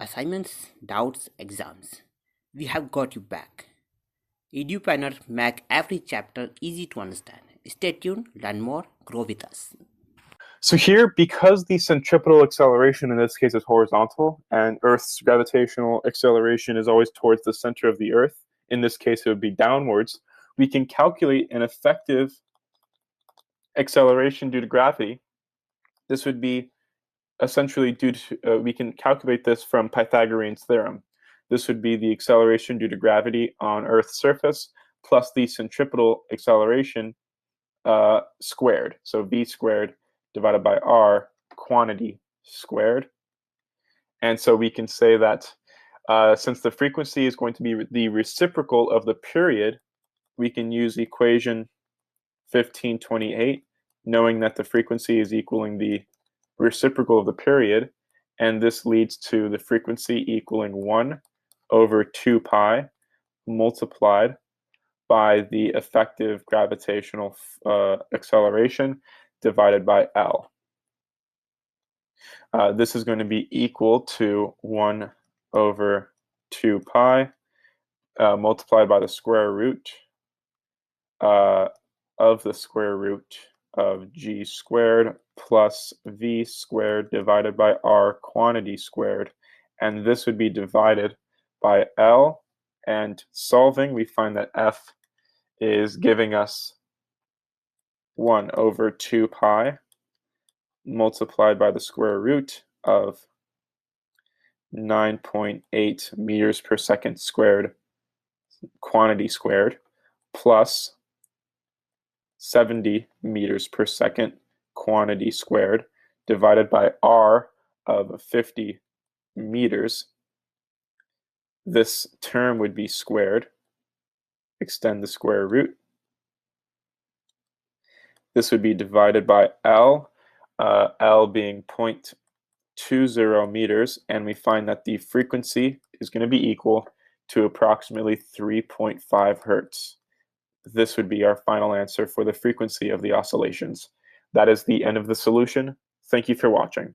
assignments, doubts, exams. We have got you back. EduPlanner make every chapter easy to understand. Stay tuned, learn more, grow with us. So here, because the centripetal acceleration in this case is horizontal, and Earth's gravitational acceleration is always towards the center of the Earth, in this case it would be downwards, we can calculate an effective acceleration due to gravity. This would be essentially due to, we can calculate this from Pythagorean's theorem. This would be the acceleration due to gravity on Earth's surface plus the centripetal acceleration squared. So v squared divided by r quantity squared. And so we can say that since the frequency is going to be the reciprocal of the period, we can use equation 1528, knowing that the frequency is equaling the reciprocal of the period, and this leads to the frequency equaling 1 over 2 pi multiplied by the effective gravitational acceleration divided by L. This is going to be equal to 1 over 2 pi multiplied by the square root of the square root of g squared plus v squared divided by r quantity squared. And this would be divided by L. And solving, we find that f is giving us 1 over 2 pi multiplied by the square root of 9.8 meters per second squared quantity squared plus 70 meters per second quantity squared divided by r of 50 meters. This term would be squared. Extend the square root. This would be divided by L, L being 0.20 meters, and we find that the frequency is going to be equal to approximately 3.5 hertz. This would be our final answer for the frequency of the oscillations. That is the end of the solution. Thank you for watching.